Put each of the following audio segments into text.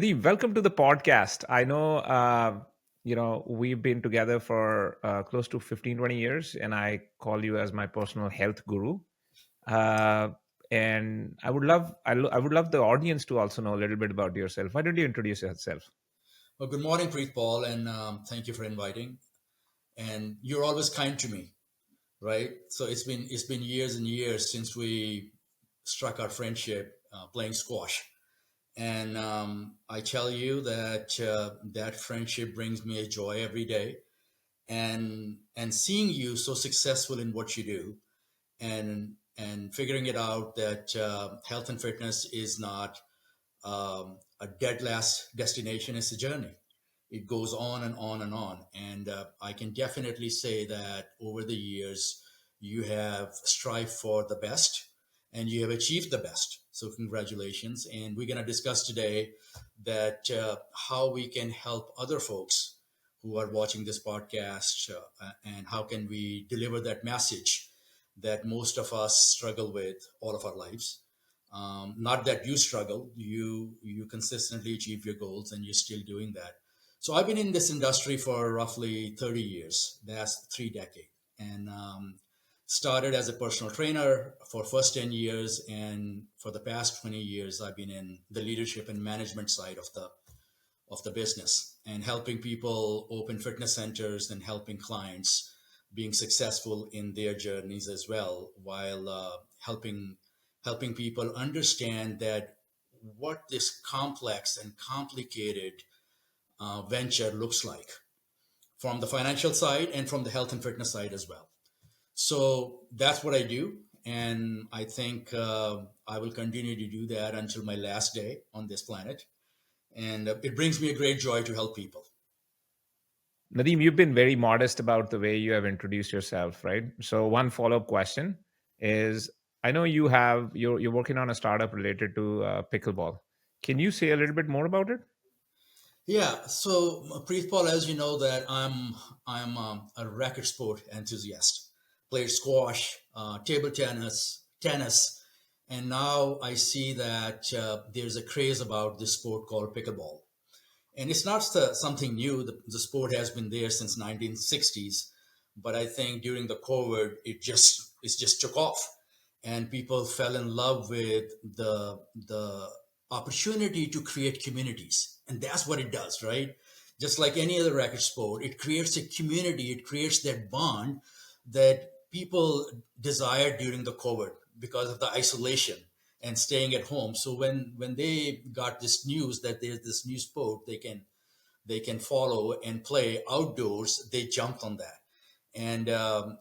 Nadeem, welcome to the podcast. I know, we've been together for close to 15, 20 years, and I call you as my personal health guru. Uh, and I would love the audience to also know a little bit about yourself. Why don't you introduce yourself? Well, good morning, Preetpal, and thank you for inviting. And you're always kind to me, right? So it's been years and years since we struck our friendship playing squash, and I tell you that that friendship brings me a joy every day. And seeing you so successful in what you do, and figuring it out that health and fitness is not a dead last destination, it's a journey. It goes on and on and on. And I can definitely say that over the years, you have strived for the best and you have achieved the best. So, congratulations. And we're going to discuss today that how we can help other folks who are watching this podcast and how can we deliver that message that most of us struggle with all of our lives. Not that you struggle, you consistently achieve your goals and you're still doing that. So I've been in this industry for roughly 30 years. That's 3 decades. And started as a personal trainer for first 10 years. And for the past 20 years, I've been in the leadership and management side of the business and helping people open fitness centers and helping clients being successful in their journeys as well, while helping people understand that what this complex and complicated venture looks like from the financial side and from the health and fitness side as well. So that's what I do. And I think I will continue to do that until my last day on this planet. And it brings me a great joy to help people. Nadeem, you've been very modest about the way you have introduced yourself, right? So one follow-up question is, I know you're working on a startup related to pickleball. Can you say a little bit more about it? Yeah, so Preetpal, as you know, that I'm a racket sport enthusiast. Played squash, table tennis, and now I see that there's a craze about this sport called pickleball. And it's not something new. The sport has been there since 1960s, but I think during the COVID, it just took off, and people fell in love with the opportunity to create communities, and that's what it does, right? Just like any other racket sport, it creates a community. It creates that bond that people desired during the COVID because of the isolation and staying at home. So when they got this news that there's this new sport they can follow and play outdoors, they jumped on that. And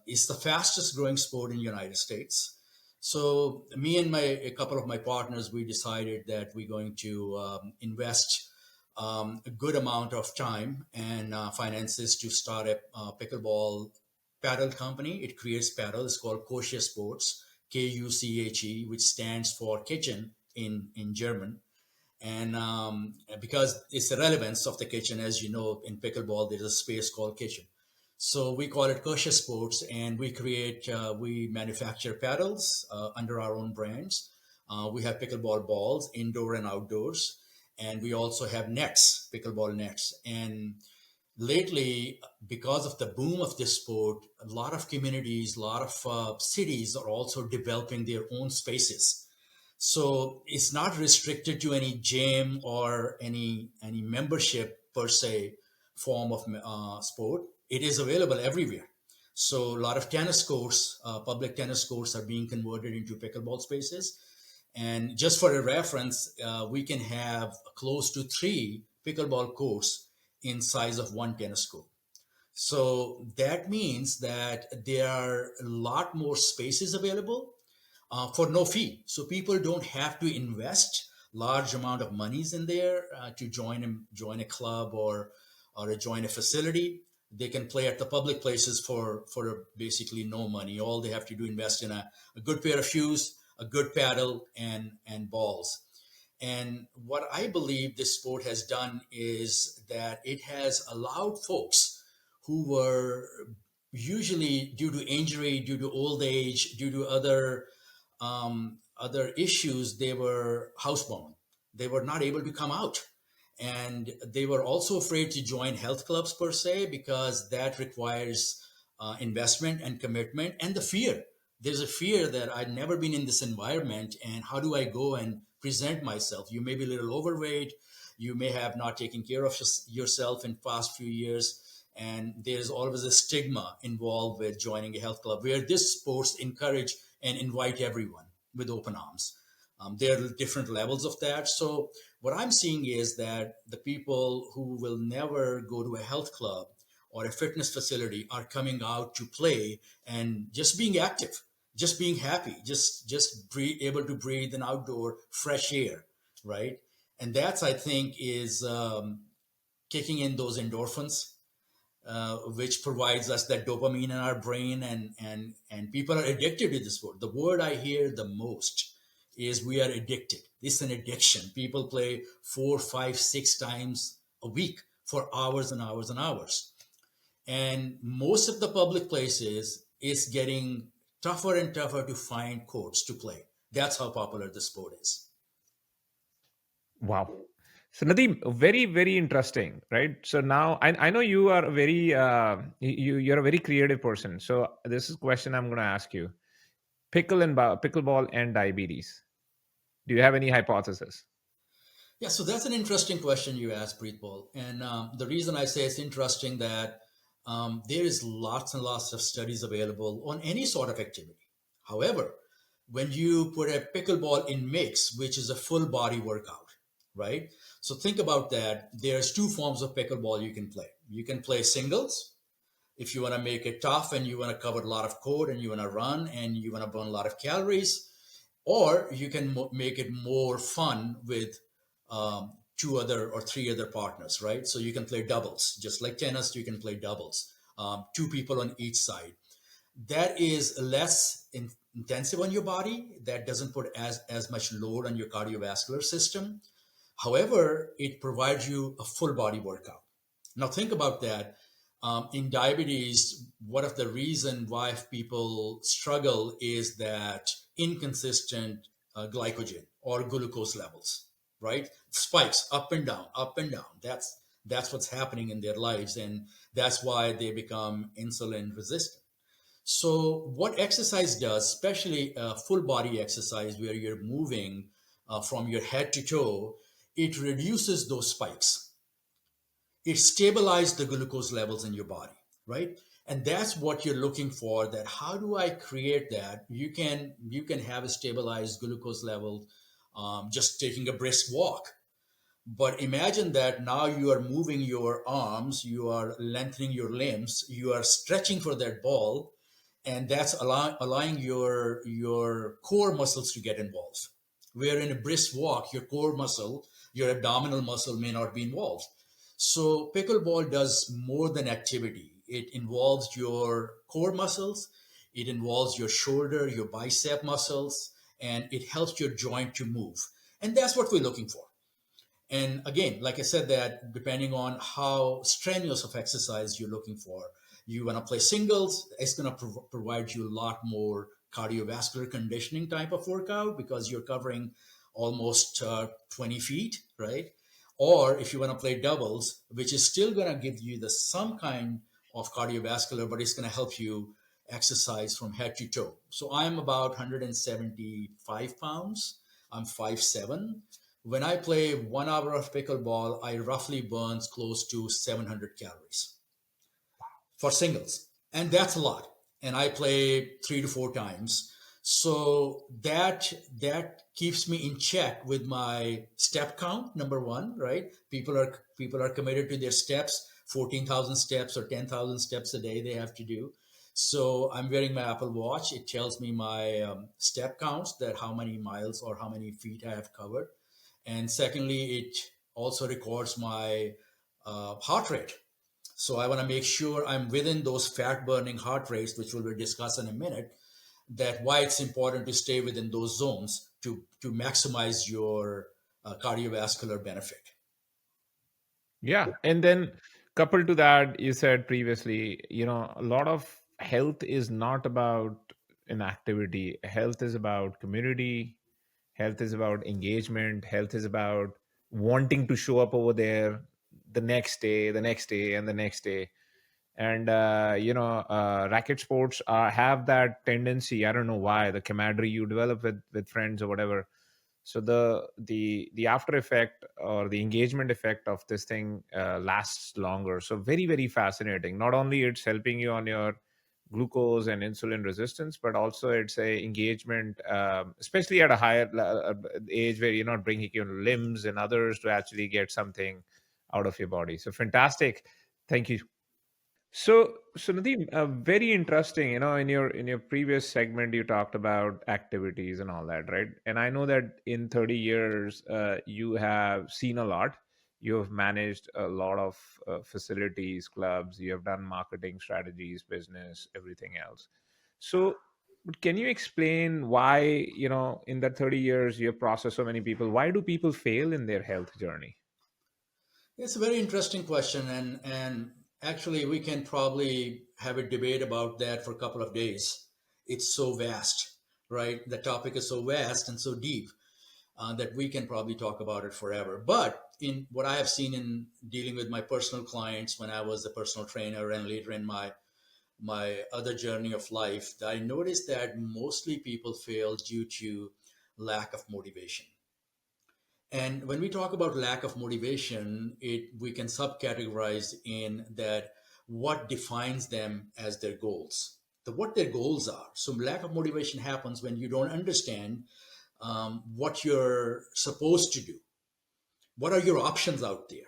it's the fastest growing sport in the United States. So me and a couple of my partners, we decided that we're going to invest a good amount of time and finances to start a pickleball paddle company. It creates paddle. It's called Kosher Sports, KUCHE, which stands for kitchen in German. And because it's the relevance of the kitchen, as you know, in pickleball, there's a space called kitchen. So we call it Kosher Sports, and we manufacture paddles under our own brands. We have pickleball balls, indoor and outdoors, and we also have nets, pickleball nets. And lately, because of the boom of this sport, a lot of communities, a lot of cities are also developing their own spaces. So it's not restricted to any gym or any membership per se form of sport. It is available everywhere. So a lot of tennis courts, public tennis courts, are being converted into pickleball spaces. And just for a reference, we can have close to 3 pickleball courts in size of one tennis court. So that means that there are a lot more spaces available for no fee. So people don't have to invest large amount of monies in there to join a club or join a facility. They can play at the public places for basically no money. All they have to do invest in a good pair of shoes, a good paddle, and balls. And what I believe this sport has done is that it has allowed folks who were usually due to injury, due to old age, due to other issues, they were housebound. They were not able to come out. And they were also afraid to join health clubs per se because that requires investment and commitment, and the fear. There's a fear that I'd never been in this environment, and how do I go and present myself? You may be a little overweight, you may have not taken care of yourself in past few years, and there's always a stigma involved with joining a health club, where this sports encourage and invite everyone with open arms. There are different levels of that. So what I'm seeing is that the people who will never go to a health club or a fitness facility are coming out to play and just being active, just being happy, just able to breathe in outdoor fresh air, right? And that's, I think, is kicking in those endorphins, which provides us that dopamine in our brain, and people are addicted to this word. The word I hear the most is we are addicted. It's an addiction. People play 4, 5, 6 times a week for hours and hours and hours. And most of the public places is getting tougher and tougher to find courts to play. That's how popular the sport is. Wow. So Nadeem, very, very interesting, right? So now I know you are a very you're a very creative person. So this is a question I'm going to ask you: pickleball and diabetes. Do you have any hypothesis? Yeah, so that's an interesting question you asked, Preetpal. And the reason I say it's interesting that there is lots and lots of studies available on any sort of activity. However, when you put a pickleball in mix, which is a full body workout, right? So think about that. There's two forms of pickleball you can play. You can play singles if you want to make it tough and you want to cover a lot of code and you want to run and you want to burn a lot of calories, or you can make it more fun with two other or three other partners, right? So you can play doubles, just like tennis. You can play doubles, two people on each side. That is less intensive on your body. That doesn't put as much load on your cardiovascular system. However, it provides you a full body workout. Now think about that. In diabetes, one of the reason why people struggle is that inconsistent glycogen or glucose levels, right? Spikes up and down, up and down. That's what's happening in their lives, and that's why they become insulin resistant. So, what exercise does, especially full body exercise where you're moving from your head to toe, it reduces those spikes. It stabilizes the glucose levels in your body, right? And that's what you're looking for. That how do I create that? You can have a stabilized glucose level just taking a brisk walk. But imagine that now you are moving your arms, you are lengthening your limbs, you are stretching for that ball, and that's allowing your core muscles to get involved. Where in a brisk walk, your core muscle, your abdominal muscle may not be involved. So pickleball does more than activity. It involves your core muscles, it involves your shoulder, your bicep muscles, and it helps your joint to move. And that's what we're looking for. And again, like I said, that depending on how strenuous of exercise you're looking for, you want to play singles, it's going to provide you a lot more cardiovascular conditioning type of workout because you're covering almost 20 feet, right? Or if you want to play doubles, which is still going to give you the some kind of cardiovascular, but it's going to help you exercise from head to toe. So I'm about 175 pounds. I'm 5'7". When I play 1 hour of pickleball, I roughly burns close to 700 calories for singles, and that's a lot. And I play 3 to 4 times, so that keeps me in check with my step count. Number one, right? People are committed to their steps, 14,000 steps or 10,000 steps a day they have to do. So I'm wearing my Apple Watch. It tells me my step counts, that how many miles or how many feet I have covered. And secondly, it also records my heart rate. So I want to make sure I'm within those fat burning heart rates, which we'll discuss in a minute, that why it's important to stay within those zones to maximize your cardiovascular benefit. Yeah. And then coupled to that, you said previously, a lot of health is not about an activity. Health is about community. Health is about engagement. Health is about wanting to show up over there the next day, the next day, and the next day. And racket sports have that tendency. I don't know why, the camaraderie you develop with friends or whatever. So the after effect or the engagement effect of this thing lasts longer. So very, very fascinating. Not only it's helping you on your glucose and insulin resistance, but also it's a engagement, especially at a higher age where you're not bringing your limbs and others to actually get something out of your body. So fantastic. Thank you. So Nadeem, very interesting. In your previous segment, you talked about activities and all that, right? And I know that in 30 years, you have seen a lot. You have managed a lot of facilities, clubs. You have done marketing strategies, business, everything else. So, but can you explain why, in that 30 years, you have processed so many people? Why do people fail in their health journey? It's a very interesting question, and actually we can probably have a debate about that for a couple of days. It's so vast, right? The topic is so vast and so deep that we can probably talk about it forever. But in what I have seen in dealing with my personal clients when I was a personal trainer and later in my other journey of life, I noticed that mostly people fail due to lack of motivation. And when we talk about lack of motivation, it we can subcategorize in that what defines them as their goals, what their goals are. So lack of motivation happens when you don't understand what you're supposed to do. What are your options out there?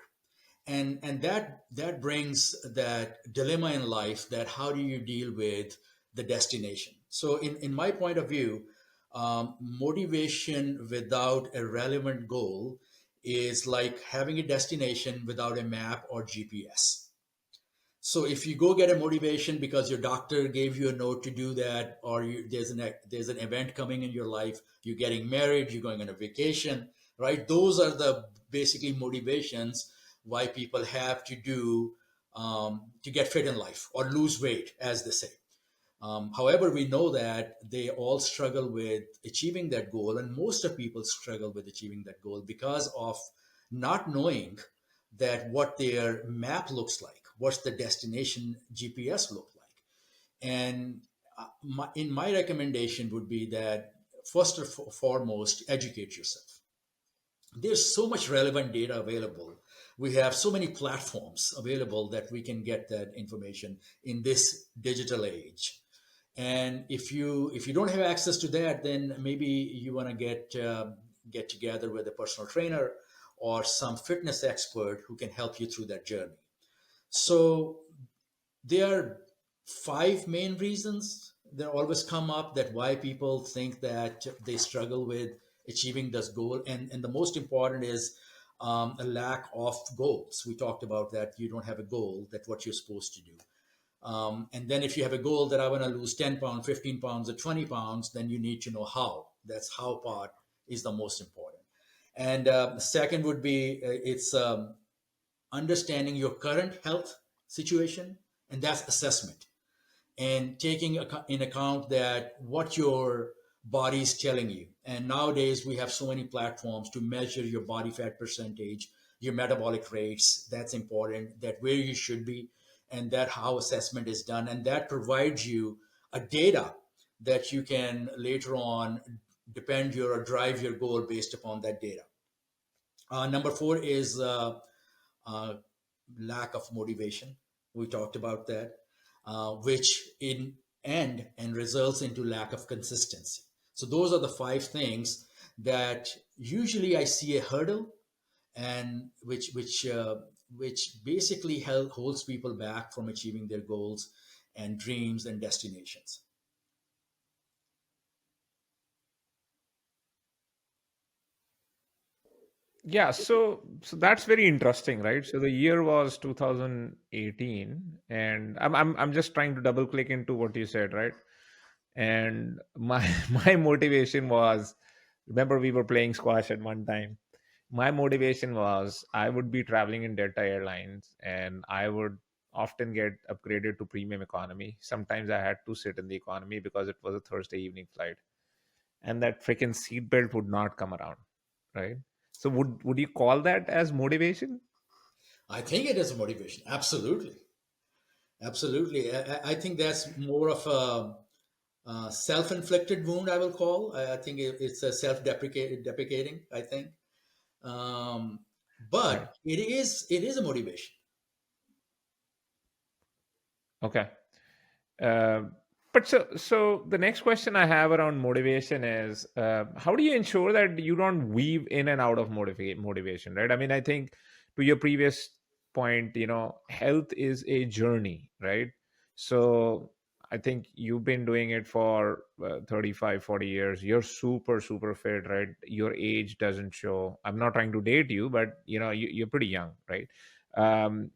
And that brings that dilemma in life, that how do you deal with the destination. So in my point of view, motivation without a relevant goal is like having a destination without a map or GPS. So if you go get a motivation because your doctor gave you a note to do that, or there's an event coming in your life, you're getting married, you're going on a vacation, right? Those are the basically motivations why people have to do to get fit in life or lose weight, as they say. However, we know that they all struggle with achieving that goal, and most of people struggle with achieving that goal because of not knowing that what their map looks like, what's the destination GPS look like. And in my recommendation would be that first and foremost, educate yourself. There's so much relevant data available. We have so many platforms available that we can get that information in this digital age. And if you don't have access to that, then maybe you want to get together with a personal trainer or some fitness expert who can help you through that journey. So there are five main reasons that always come up that why people think that they struggle with achieving this goal, and the most important is a lack of goals. We talked about that. You don't have a goal, that what you're supposed to do. And then if you have a goal that I want to lose 10 pounds, 15 pounds, or 20 pounds, then you need to know how. That's how part is the most important. And second would be it's understanding your current health situation, and that's assessment. And taking in account that what your body is telling you. And nowadays we have so many platforms to measure your body fat percentage, your metabolic rates. That's important, that where you should be, and that how assessment is done, and that provides you a data that you can later on depend your or drive your goal based upon that data. Number four is uh, lack of motivation. We talked about that, which in end and results into lack of consistency. So those are the five things that usually I see a hurdle, and which basically holds people back from achieving their goals and dreams and destinations. Yeah, so that's very interesting, right? So the year was 2018, and I'm just trying to double click into what you said, right? And my my motivation was, remember we were playing squash at one time. My motivation was I would be traveling in Delta Airlines, and I would often get upgraded to premium economy. Sometimes I had to sit in the economy because it was a Thursday evening flight, and that freaking seatbelt would not come around, right? So would you call that as motivation? I think it is a motivation. Absolutely. Absolutely. I think that's more of a self-inflicted wound, I will call. I think it's a self-deprecating, I think. Um, Right. but it is a motivation. Okay. Uh, but so the next question I have around motivation is, how do you ensure that you don't weave in and out of motivation, right? I mean, I think to your previous point, health is a journey, right? So I think you've been doing it for 35, 40 years. You're super, super fit, right? Your age doesn't show. I'm not trying to date you, but you're pretty young, right? And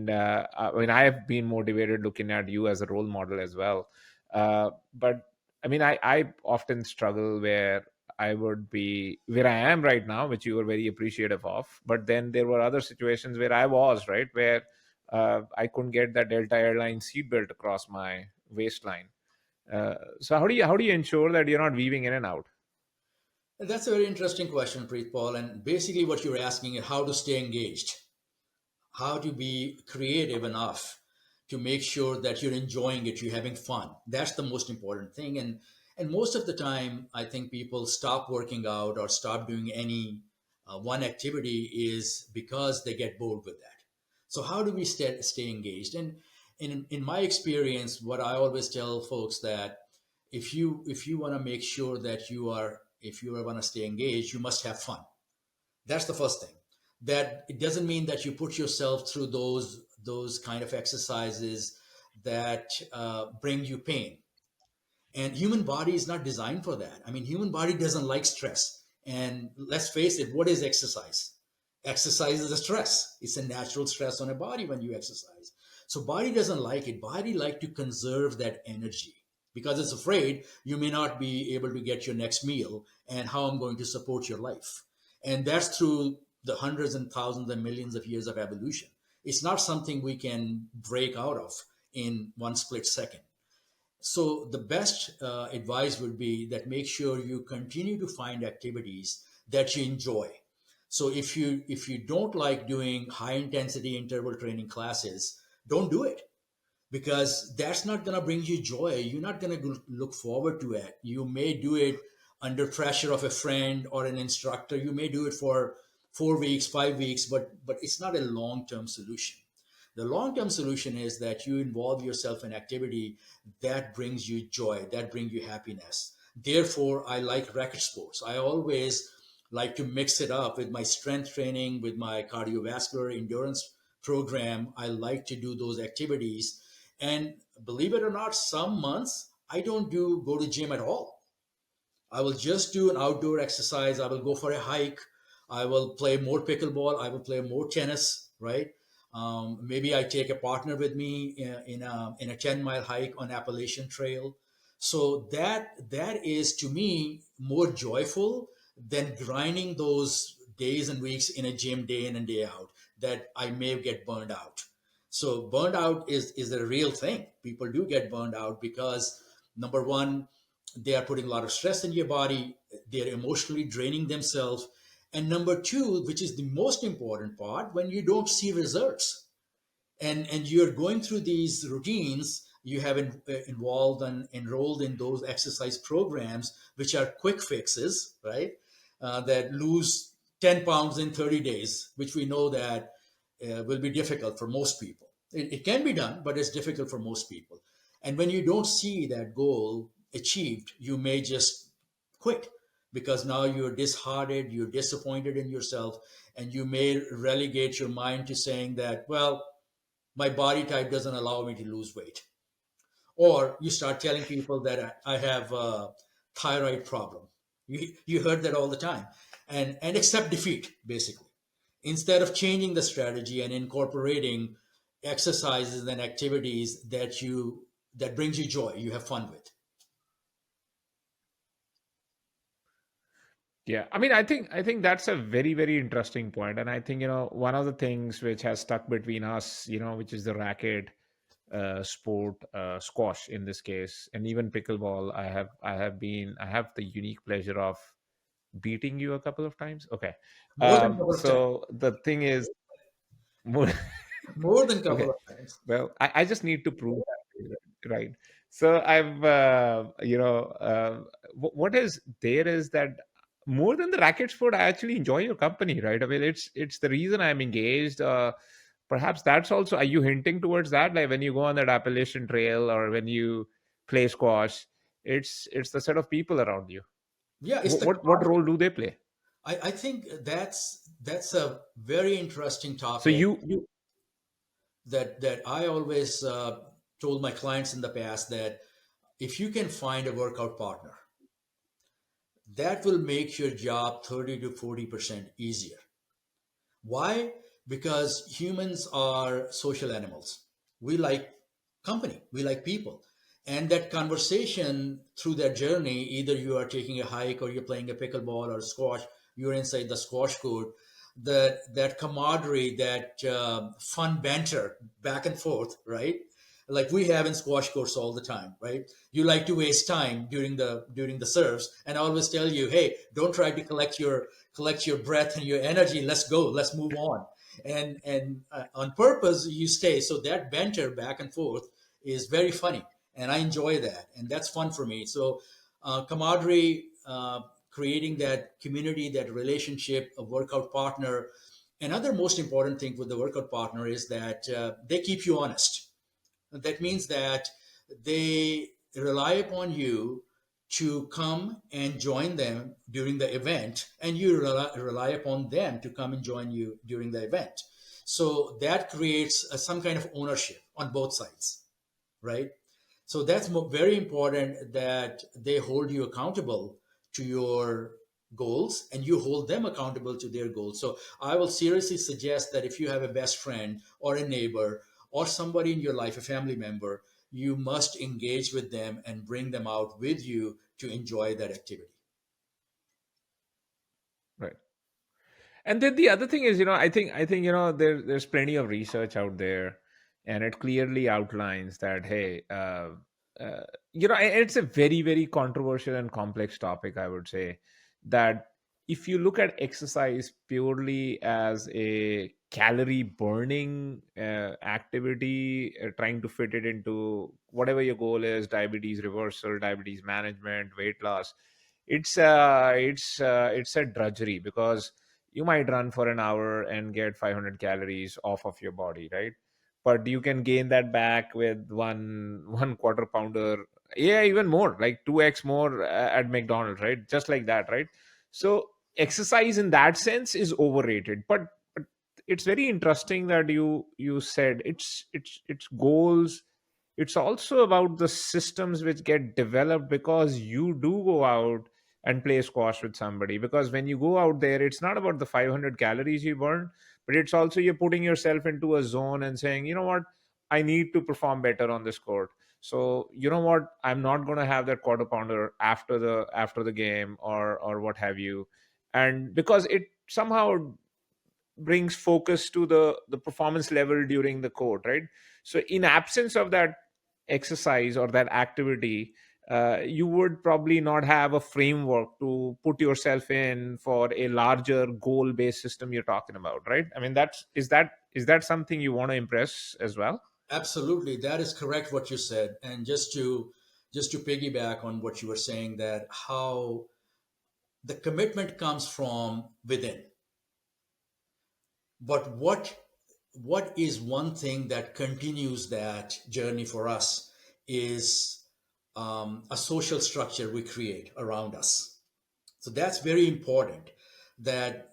I mean, I have been motivated looking at you as a role model as well. But I mean, I often struggle where I would be where I am right now, which you were very appreciative of. But then there were other situations where I was right where I couldn't get that Delta Airlines seatbelt across my waistline. So how do you ensure that you're not weaving in and out? That's a very interesting question, Preetpal. And basically, what you're asking is how to stay engaged, how to be creative enough to make sure that you're enjoying it, you're having fun. That's the most important thing. And most of the time, I think people stop working out or stop doing any one activity is because they get bored with that. So how do we stay engaged? And in my experience, what I always tell folks that if you want to make sure that if you want to stay engaged, you must have fun. That's the first thing. That it doesn't mean that you put yourself through those kind of exercises that bring you pain. And human body is not designed for that. I mean, human body doesn't like stress. And let's face it, what is exercise? Exercise is a stress. It's a natural stress on a body when you exercise. So body doesn't like it. Body like to conserve that energy because it's afraid you may not be able to get your next meal and how I'm going to support your life. And that's through the hundreds and thousands and millions of years of evolution. It's not something we can break out of in one split second. So the best advice would be that make sure you continue to find activities that you enjoy. So if you don't like doing high intensity interval training classes, don't do it because that's not going to bring you joy. You're not going to look forward to it. You may do it under pressure of a friend or an instructor. You may do it for 4 weeks, 5 weeks, but it's not a long term solution. The long term solution is that you involve yourself in activity that brings you joy, that brings you happiness. Therefore, I like record sports. I always like to mix it up with my strength training, with my cardiovascular endurance program. I like to do those activities. And believe it or not, some months I don't do go to gym at all. I will just do an outdoor exercise. I will go for a hike. I will play more pickleball. I will play more tennis, right? Maybe I take a partner with me in a 10-mile hike on Appalachian Trail. So that is to me more joyful than grinding those days and weeks in a gym day in and day out that I may get burned out. So burned out is a real thing. People do get burned out because number one, they are putting a lot of stress in your body, they're emotionally draining themselves, and number two, which is the most important part, when you don't see results and you're going through these routines, you have involved and enrolled in those exercise programs which are quick fixes, right? That lose 10 pounds in 30 days, which we know that will be difficult for most people. It can be done, but it's difficult for most people. And when you don't see that goal achieved, you may just quit because now you're disheartened, you're disappointed in yourself, and you may relegate your mind to saying that, well, my body type doesn't allow me to lose weight. Or you start telling people that I have a thyroid problem. You heard that all the time. And accept defeat, basically. Instead of changing the strategy and incorporating exercises and activities that brings you joy, you have fun with. Yeah, I mean, I think that's a very, very interesting point, and I think one of the things which has stuck between us, which is the racket sport, squash in this case, and even pickleball. I have the unique pleasure of beating you a couple of times? Okay. More than a couple of times. So the thing is, more, More than a couple okay. of times. Well, I just need to prove that, right? So I've, what is there is that more than the racket sport, I actually enjoy your company, right? I mean, it's the reason I'm engaged. Perhaps that's also. Are you hinting towards that? Like when you go on that Appalachian Trail or when you play squash, it's the set of people around you. Yeah, it's What the what camaraderie. role do they play? I think that's a very interesting So topic you that I always told my clients in the past that if you can find a workout partner, that will make your job 30 to 40% easier. Why? Because humans are social animals. We like company, we like people. And that conversation through that journey, either you are taking a hike or you're playing a pickleball or squash, you're inside the squash court, that camaraderie, that fun banter back and forth, right? Like we have in squash courts all the time, right? You like to waste time during the serves, and I always tell you, hey, don't try to collect your breath and your energy. Let's go. Let's move on. And on purpose, you stay. So that banter back and forth is very funny, and I enjoy that, and that's fun for me. So camaraderie, creating that community, that relationship, a workout partner. Another most important thing with the workout partner is that they keep you honest. That means that they rely upon you to come and join them during the event, and you rely upon them to come and join you during the event. So that creates some kind of ownership on both sides, right? So that's very important that they hold you accountable to your goals and you hold them accountable to their goals. So I will seriously suggest that if you have a best friend or a neighbor or somebody in your life, a family member, you must engage with them and bring them out with you to enjoy that activity. right. And then the other thing is, I think there's plenty of research out there, and it clearly outlines that, hey, uh, and it's a very very controversial and complex topic. I would say that if you look at exercise purely as a calorie burning activity, trying to fit it into whatever your goal is, diabetes reversal, diabetes management, weight loss, it's a drudgery, because you might run for an hour and get 500 calories off of your body, right? But you can gain that back with one quarter pounder, yeah, even more, like 2x more at McDonald's, right? Just like that, right? So exercise in that sense is overrated. But it's very interesting that you said it's goals. It's also about the systems which get developed because you do go out and play squash with somebody. Because when you go out there, it's not about the 500 calories you burn, but it's also you're putting yourself into a zone and saying, you know what, I need to perform better on this court. So you know what, I'm not going to have that quarter pounder after the game, or what have you. And because it somehow brings focus to the performance level during the court, right? So in absence of that exercise or that activity, you would probably not have a framework to put yourself in for a larger goal based system you're talking about, right? I mean, is that something you want to impress as well? Absolutely, that is correct what you said. And just to piggyback on what you were saying, that how the commitment comes from within. But what is one thing that continues that journey for us is a social structure we create around us. So that's very important. That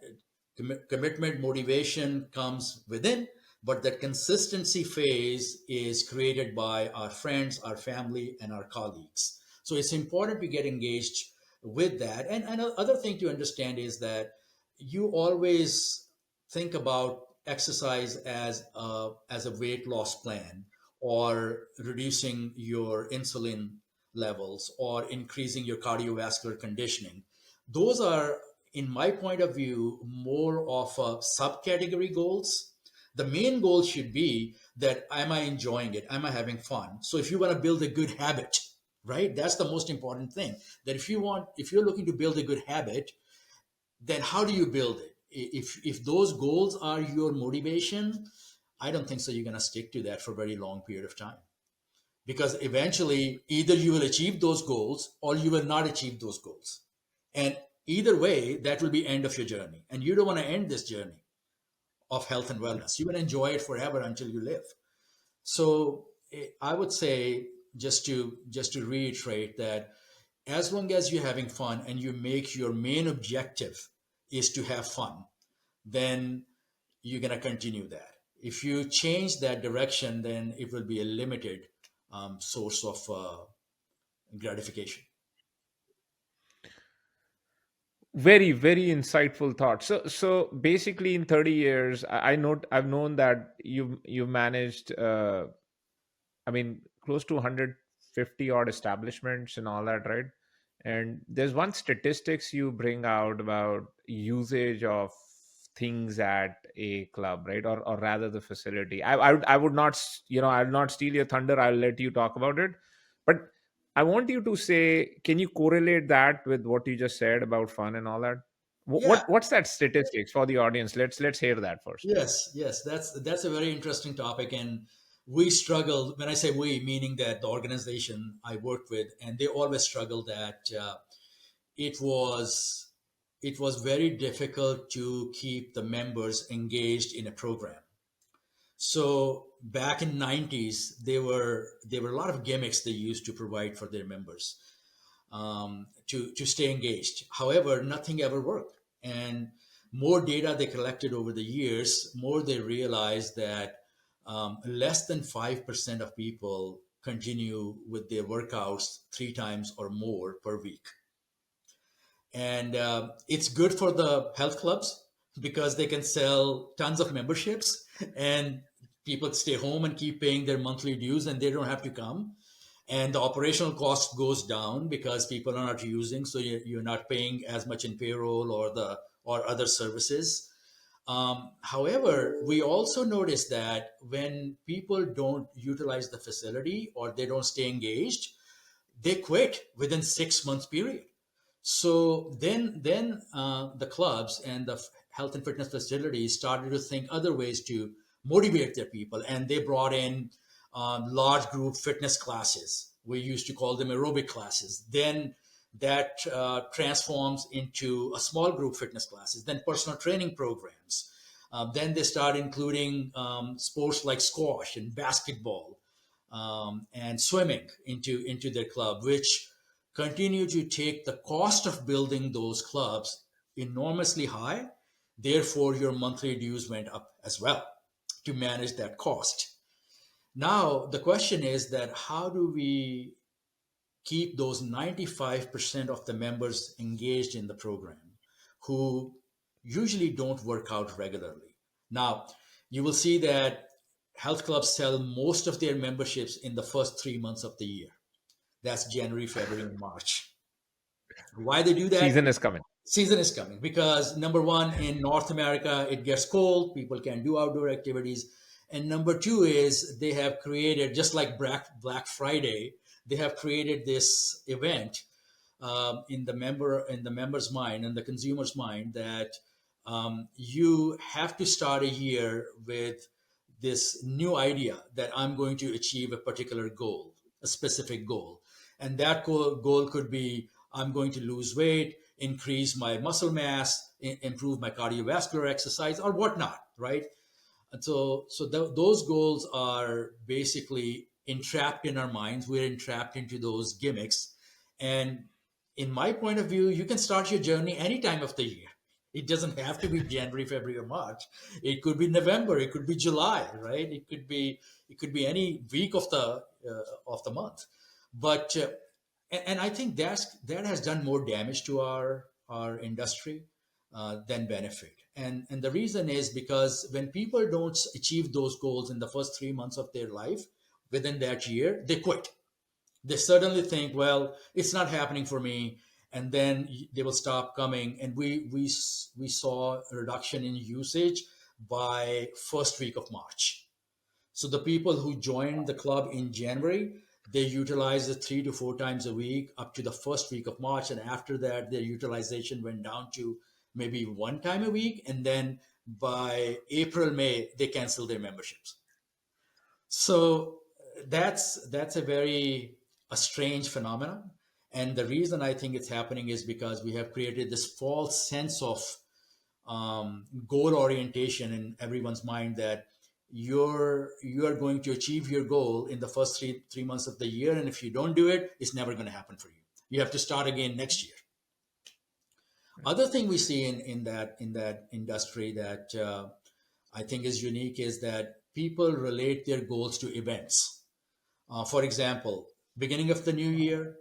commitment, motivation comes within, but that consistency phase is created by our friends, our family, and our colleagues. So it's important to get engaged with that. And another thing to understand is that you always think about exercise as a weight loss plan, or reducing your insulin levels, or increasing your cardiovascular conditioning. Those are, in my point of view, more of a subcategory goals. The main goal should be that, am I enjoying it? Am I having fun? So if you want to build a good habit, right? That's the most important thing. That if you're looking to build a good habit, then how do you build it? If those goals are your motivation, I don't think so you're going to stick to that for a very long period of time, because eventually either you will achieve those goals or you will not achieve those goals, and either way that will be end of your journey, and you don't want to end this journey of health and wellness. You will enjoy it forever until you live. So I would say, just to reiterate, that as long as you're having fun and you make your main objective is to have fun, then you're going to continue that. If you change that direction, then it will be a limited source of gratification. Very, very insightful thought. So basically, in 30 years, I know I've known that you've managed, I mean, close to 150 odd establishments and all that, right? And there's one statistics you bring out about usage of things at a club, right? Or rather the facility. I would not, I'll not steal your thunder. I'll let you talk about it. But I want you to say, can you correlate that with what you just said about fun and all that? Yeah. What's that statistics for the audience? Let's hear that first. Yes, that's a very interesting topic, and we struggle. When I say we, meaning that the organization I worked with, and they always struggle that it was it was very difficult to keep the members engaged in a program. So back in '90s, there were a lot of gimmicks they used to provide for their members, to stay engaged. However, nothing ever worked. And more data they collected over the years, more they realized that less than 5% of people continue with their workouts 3 times or more per week. And it's good for the health clubs because they can sell tons of memberships, and people stay home and keep paying their monthly dues and they don't have to come, and the operational cost goes down because people are not using, so you're not paying as much in payroll or other services. However, we also notice that when people don't utilize the facility or they don't stay engaged, they quit within 6 months period. So then the clubs and the health and fitness facilities started to think other ways to motivate their people, and they brought in large group fitness classes. We used to call them aerobic classes. Then that transforms into a small group fitness classes. Then personal training programs. Then they start including sports like squash and basketball, and swimming into their club, which continue to take the cost of building those clubs enormously high. Therefore, your monthly dues went up as well to manage that cost. Now, the question is that how do we keep those 95% of the members engaged in the program who usually don't work out regularly? Now, you will see that health clubs sell most of their memberships in the first 3 months of the year. That's January, February, and March. Why they do that? Season is coming. Season is coming because number one, in North America, it gets cold. People can do outdoor activities. And number two is they have created, just like Black Friday, they have created this event in the member's mind and the consumer's mind that you have to start a year with this new idea that I'm going to achieve a particular goal, a specific goal. And that goal could be I'm going to lose weight, increase my muscle mass, improve my cardiovascular exercise, or whatnot, right? And those goals are basically entrapped in our minds. We're entrapped into those gimmicks. And in my point of view, you can start your journey any time of the year. It doesn't have to be January, February, or March. It could be November. It could be July, right? It could be any week of the month. But and I think that has done more damage to our industry than benefit. And the reason is because when people don't achieve those goals in the first 3 months of their life within that year, they quit. They suddenly think, well, it's not happening for me, and then they will stop coming. And we saw a reduction in usage by first week of March. So the people who joined the club in January, they utilized it 3 to 4 times a week up to the first week of March, and after that, their utilization went down to maybe one time a week, and then by April, May, they cancel their memberships. So that's a very a strange phenomenon. And the reason I think it's happening is because we have created this false sense of goal orientation in everyone's mind that you're going to achieve your goal in the first three months of the year, and if you don't do it, it's never going to happen for you. You have to start again next year. Other thing we see in that industry that I think is unique is that people relate their goals to events. For example, beginning of the new year,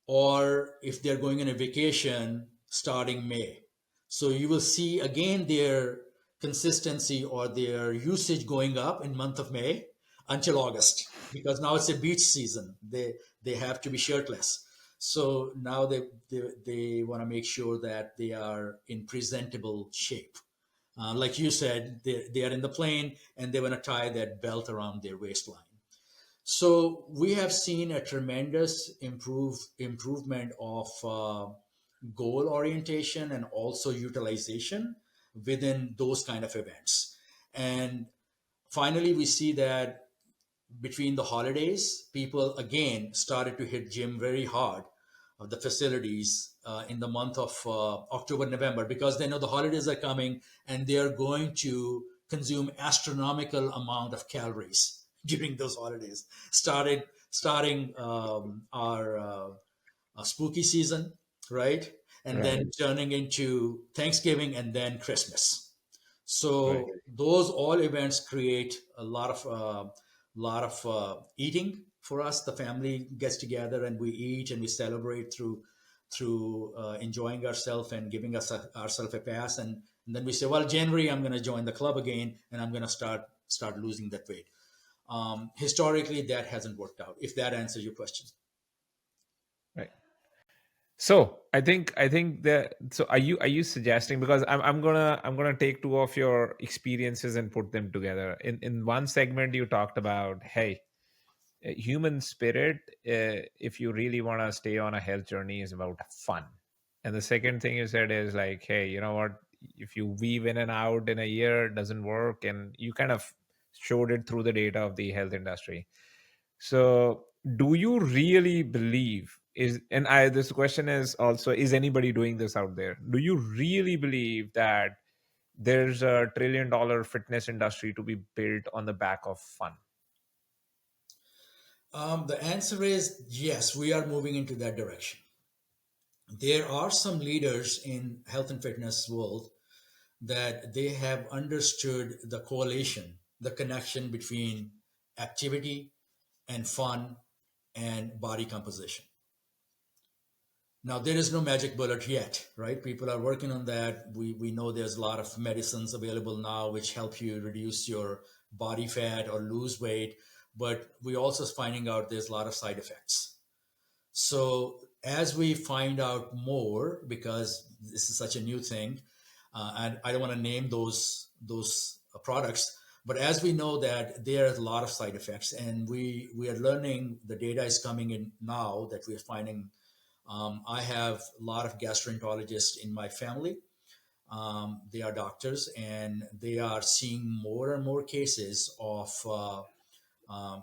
or if they're going on a vacation starting May. So you will see again their consistency or their usage going up in month of May until August, because now it's a beach season. They have to be shirtless. So now they want to make sure that they are in presentable shape. Like you said, they are in the plane and they want to tie that belt around their waistline. So we have seen a tremendous improvement of goal orientation and also utilization within those kind of events. And finally, we see that between the holidays, people again started to hit gym very hard of the facilities in the month of October, November, because they know the holidays are coming and they are going to consume astronomical amount of calories during those holidays. Starting our spooky season, right? And Right. then turning into Thanksgiving and then Christmas. Right. So those all events create a lot of eating for us. The family gets together and we eat and we celebrate through enjoying ourselves and giving ourselves a pass. And then we say, well, January I'm going to join the club again and I'm going to start losing that weight. Historically, that hasn't worked out. If that answers your question. Right. So I think that, so are you suggesting, because I'm gonna take two of your experiences and put them together. In one segment you talked about, hey, human spirit, if you really want to stay on a health journey, is about fun. And the second thing you said is like, hey, you know what, if you weave in and out in a year, it doesn't work. And you kind of showed it through the data of the health industry. So do you really believe, is and I this question is also, is anybody doing this out there? Do you really believe that there's a $1 trillion fitness industry to be built on the back of fun? The answer is yes, we are moving into that direction. There are some leaders in health and fitness world that they have understood the correlation, the connection between activity and fun and body composition. Now, there is no magic bullet yet, right? People are working on that. We know there's a lot of medicines available now which help you reduce your body fat or lose weight, but we also finding out there's a lot of side effects. So as we find out more, because this is such a new thing, and I don't want to name those products, but as we know that there are a lot of side effects, and we are learning, the data is coming in now that we are finding. I have a lot of gastroenterologists in my family. They are doctors, and they are seeing more and more cases of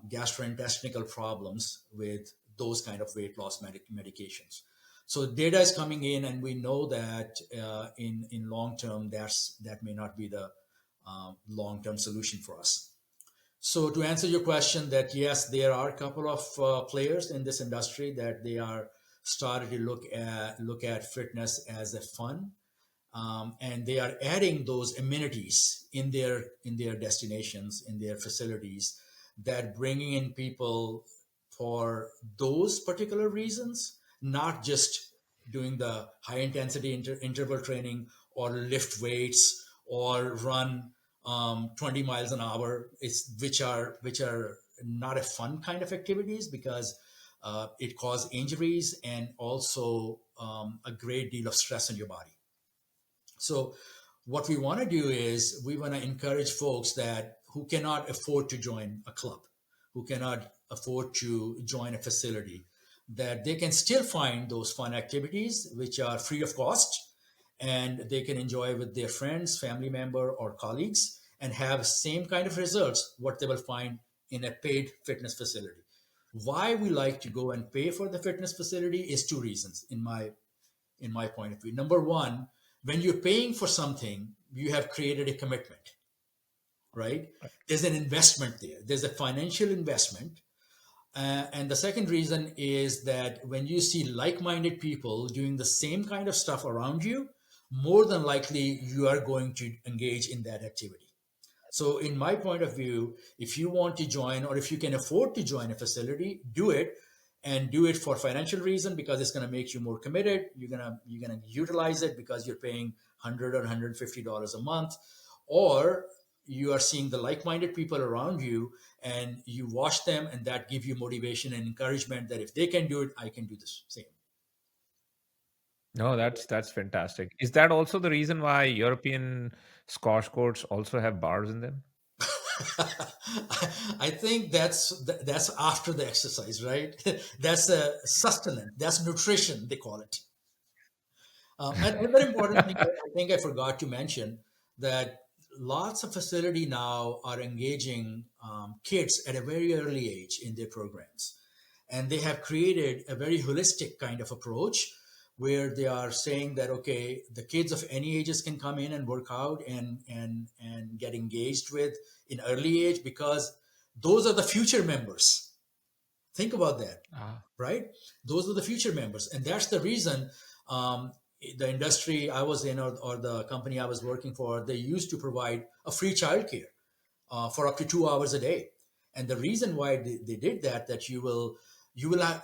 gastrointestinal problems with those kind of weight loss medications. So data is coming in, and we know that in long term, that may not be the long term solution for us. So to answer your question, that yes, there are a couple of players in this industry that they are started to look at fitness as a fun, and they are adding those amenities in their destinations, in their facilities, that bringing in people for those particular reasons, not just doing the high intensity interval training or lift weights or run 20 miles an hour, it's which are not a fun kind of activities, because it cause injuries and also a great deal of stress on your body. So what we want to do is we want to encourage folks that who cannot afford to join a club, who cannot afford to join a facility, that they can still find those fun activities which are free of cost, and they can enjoy with their friends, family member, or colleagues, and have same kind of results what they will find in a paid fitness facility. Why we like to go and pay for the fitness facility is two reasons in my point of view. Number one, when you're paying for something, you have created a commitment, right? There's an investment there. There's a financial investment. And the second reason is that when you see like-minded people doing the same kind of stuff around you, more than likely you are going to engage in that activity. So, in my point of view, if you want to join or if you can afford to join a facility, do it, and do it for financial reason because it's going to make you more committed. You're gonna utilize it because you're paying $100 or $150 a month, or you are seeing the like-minded people around you and you watch them, and that give you motivation and encouragement that if they can do it, I can do the same. No, that's fantastic. Is that also the reason why European squash courts also have bars in them? I think that's after the exercise, right? That's a sustenance. That's nutrition. They call it. And another important thing I think I forgot to mention that lots of facility now are engaging kids at a very early age in their programs, and they have created a very holistic kind of approach where they are saying that okay, the kids of any ages can come in and work out and get engaged with in early age because those are the future members. Think about that, Ah, right? Those are the future members, and that's the reason um, the industry I was in or the company I was working for, they used to provide a free childcare for up to 2 hours a day. And the reason why they did that, that you will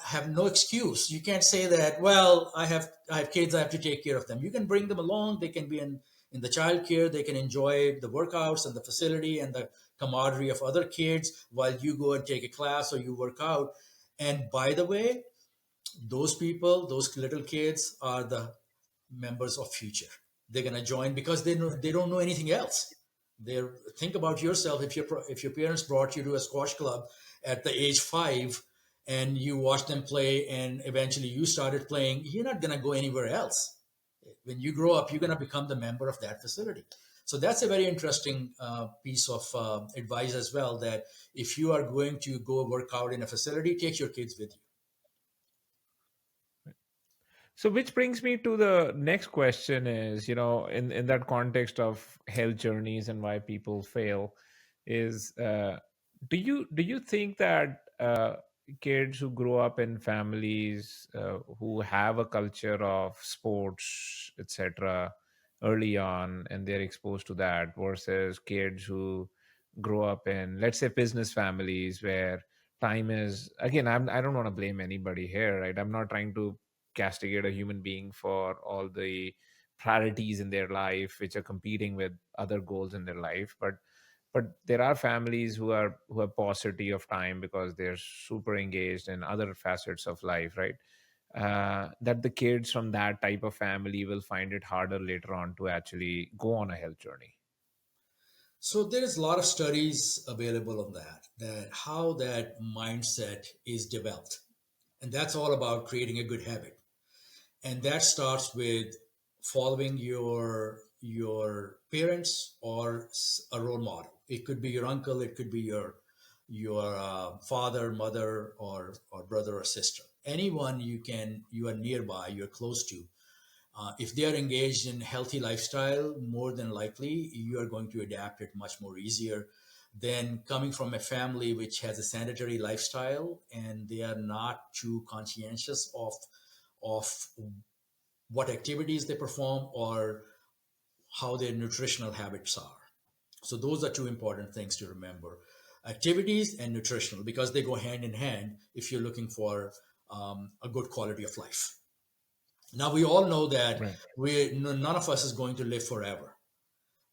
have no excuse. You can't say that, well, I have kids, I have to take care of them. You can bring them along. They can be in the childcare. They can enjoy the workouts and the facility and the camaraderie of other kids while you go and take a class or you work out. And by the way, those people, those little kids are the members of future. They're gonna join because they don't know anything else. They're think about yourself. If your parents brought you to a squash club at the age 5, and you watched them play, and eventually you started playing, you're not gonna go anywhere else. When you grow up, you're gonna become the member of that facility. So that's a very interesting piece of advice as well. That if you are going to go work out in a facility, take your kids with you. so which brings me to the next question is, in that context of health journeys and why people fail, is do you think that kids who grow up in families who have a culture of sports, etc., early on, and they're exposed to that, versus kids who grow up in, let's say, business families where time is, again, I don't want to blame anybody here, right? I'm not trying to castigate a human being for all the priorities in their life which are competing with other goals in their life, but there are families who have paucity of time because they're super engaged in other facets of life, right? That the kids from that type of family will find it harder later on to actually go on a health journey. So there is a lot of studies available on that how that mindset is developed. And that's all about creating a good habit. And that starts with following your parents or a role model. It could be your uncle, it could be your father, mother, or brother or sister. Anyone you are nearby, you're close to, if they are engaged in healthy lifestyle, more than likely you are going to adapt it much more easier than coming from a family which has a sanitary lifestyle and they are not too conscientious of what activities they perform or how their nutritional habits are. So those are two important things to remember: activities and nutritional, because they go hand in hand if you're looking for a good quality of life. Now we all know that Right. none of us is going to live forever.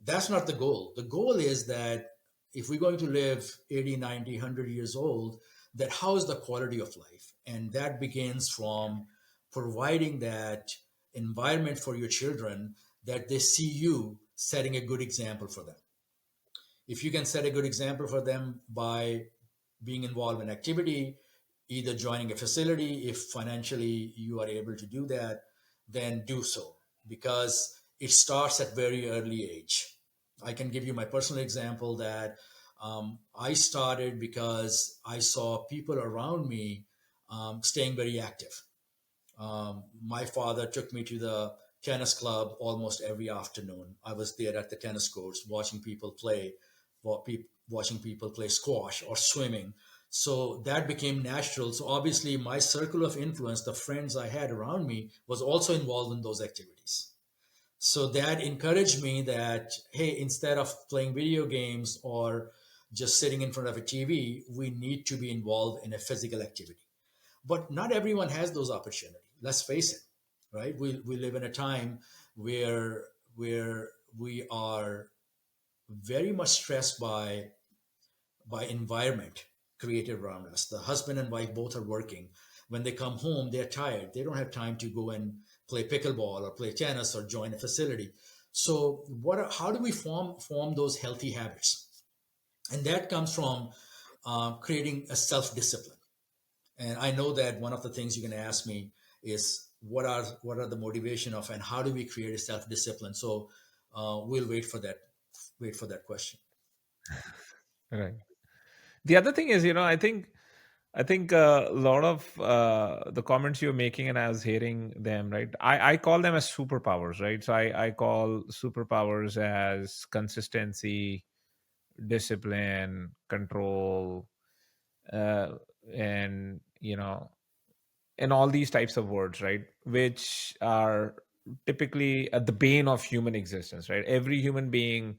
That's not the goal. The goal is that if we're going to live 80, 90, 100 years old, that how is the quality of life? And that begins from providing that environment for your children that they see you setting a good example for them. If you can set a good example for them by being involved in activity, either joining a facility, if financially you are able to do that, then do so. Because it starts at very early age. I can give you my personal example that I started because I saw people around me staying very active. My father took me to the tennis club almost every afternoon. I was there at the tennis courts watching people play, watching people play squash or swimming. So that became natural. So obviously, my circle of influence, the friends I had around me, was also involved in those activities. So that encouraged me that, hey, instead of playing video games or just sitting in front of a TV, we need to be involved in a physical activity. But not everyone has those opportunities. Let's face it, right? We live in a time where where we are very much stressed by environment created around us. The husband and wife both are working. When they come home, they're tired. They don't have time to go and play pickleball or play tennis or join a facility. So how do we form those healthy habits? And that comes from creating a self discipline. And I know that one of the things you're going to ask me is what are the motivation of and how do we create a self discipline? So we'll wait for that question. Right. The other thing is, I think a lot of the comments you're making, and I was hearing them, right? I call them as superpowers, right? So I call superpowers as consistency, discipline, control, uh, and and all these types of words, right? Which are typically at the bane of human existence, right? Every human being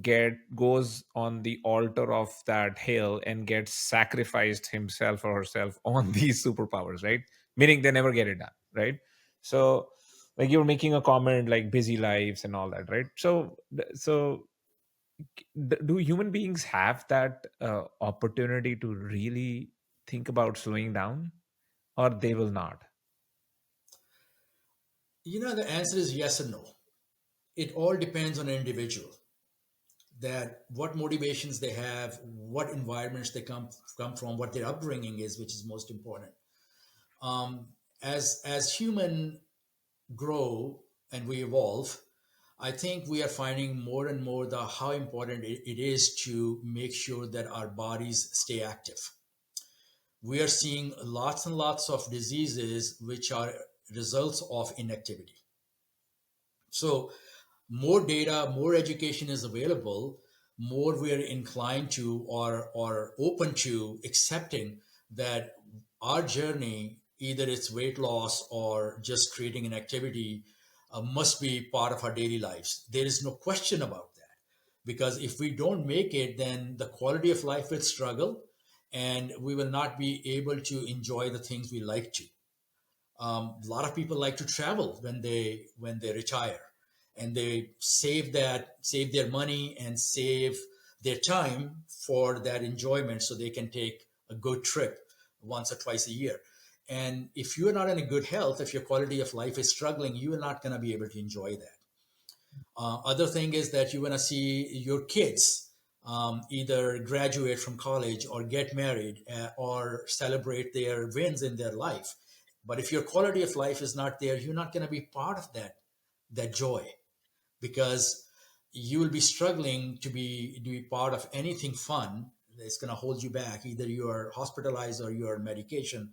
get goes on the altar of that hill and gets sacrificed himself or herself on these superpowers, right? Meaning they never get it done, right? So like you were making a comment like busy lives and all that, right? So do human beings have that opportunity to really think about slowing down, or they will not? The answer is yes and no. It all depends on an individual, that what motivations they have, what environments they come from, what their upbringing is, which is most important. Um, as human grow and we evolve, I think we are finding more and more the how important it is to make sure that our bodies stay active. We are seeing lots and lots of diseases which are results of inactivity. So more data, more education is available, more we're inclined to or open to accepting that our journey, either it's weight loss or just creating an activity, must be part of our daily lives. There is no question about that. Because if we don't make it, then the quality of life will struggle and we will not be able to enjoy the things we like to. A lot of people like to travel when they retire, and they save their money and save their time for that enjoyment, so they can take a good trip once or twice a year. And if you're not in a good health, if your quality of life is struggling, you are not going to be able to enjoy that. Other thing is that you're going to see your kids either graduate from college or get married or celebrate their wins in their life. But if your quality of life is not there, you're not going to be part of that joy, because you will be struggling to be part of anything fun that's going to hold you back. Either you are hospitalized or you are on medication.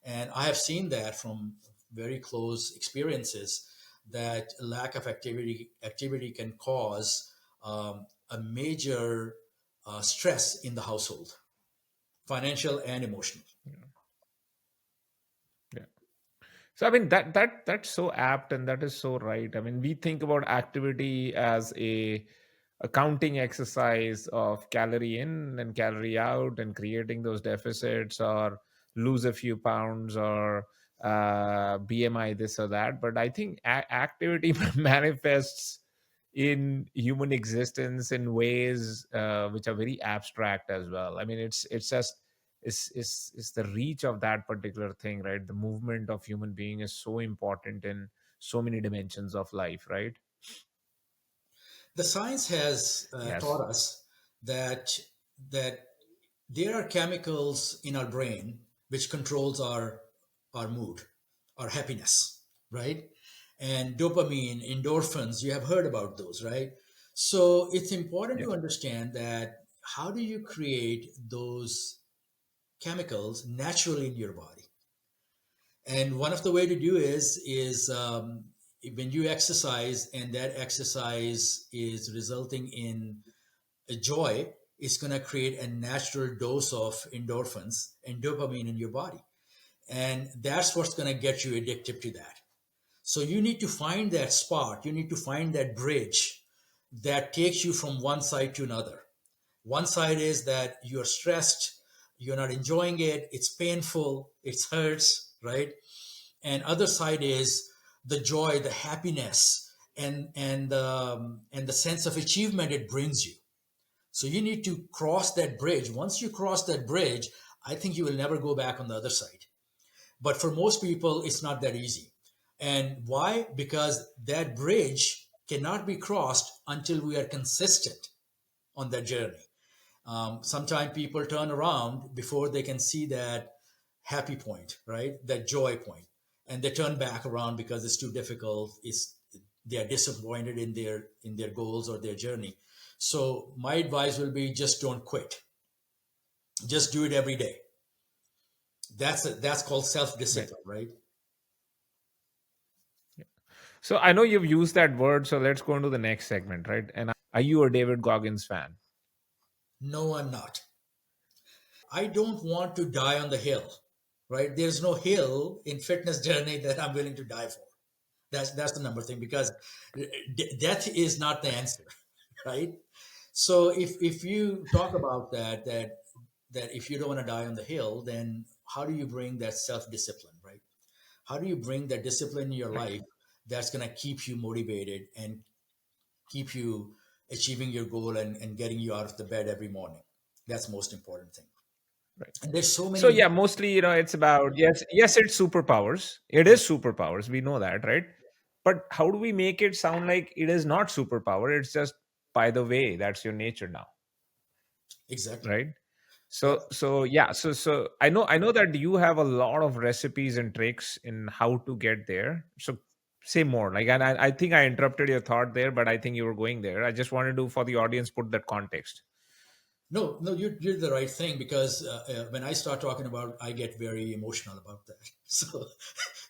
And I have seen that from very close experiences, that lack of activity can cause a major stress in the household, financial and emotional. Yeah. So I mean that's so apt and that is so right. I mean, we think about activity as a accounting exercise of calorie in and calorie out and creating those deficits or lose a few pounds or BMI this or that. But I think activity manifests in human existence in ways which are very abstract as well. I mean, it's just is the reach of that particular thing, right? The movement of human being is so important in so many dimensions of life, right? The science has Yes. taught us that that there are chemicals in our brain which controls our mood, our happiness, right? and dopamine, endorphins. You have heard about those, right? So it's important Yeah. to understand that how do you create those chemicals naturally in your body? And one of the way to do is when you exercise and that exercise is resulting in a joy, it's going to create a natural dose of endorphins and dopamine in your body, and that's what's going to get you addicted to that. So you need to find that spot, you need to find that bridge that takes you from one side to another. One side is that you're stressed, you're not enjoying it, it's painful, it hurts, right? And other side is the joy, the happiness, and the sense of achievement it brings you. So you need to cross that bridge. Once you cross that bridge, I think you will never go back on the other side. But for most people, it's not that easy. And why? Because that bridge cannot be crossed until we are consistent on that journey. Sometimes people turn around before they can see that happy point, right? That joy point, and they turn back around because it's too difficult. It's they are disappointed in their goals or their journey. So my advice will be just don't quit. Just do it every day. That's called self Right. discipline, right? Yeah. So I know you've used that word. So let's go into the next segment, right? And are you a David Goggins fan? No, I'm not. I don't want to die on the hill, right? There's no hill in fitness journey that I'm willing to die for. That's the number thing, because death is not the answer, right? So if you talk about that if you don't want to die on the hill, then how do you bring that self discipline, right? How do you bring that discipline in your Right. life that's going to keep you motivated and keep you achieving your goal and getting you out of the bed every morning? That's the most important thing. Right. And there's so So many. yeah, mostly, it's about, yes, it's superpowers. It Yeah, is superpowers. We know that, right? But how do we make it sound like it is not superpower? It's just, by the way, that's your nature now, exactly. right? Yeah. So yeah, so I know that you have a lot of recipes and tricks in how to get there. So say more. Like, and I think I interrupted your thought there, but I think you were going there. I just wanted to, for the audience, put that context. No, no, you did the right thing, because when I start talking about, I get very emotional about that. So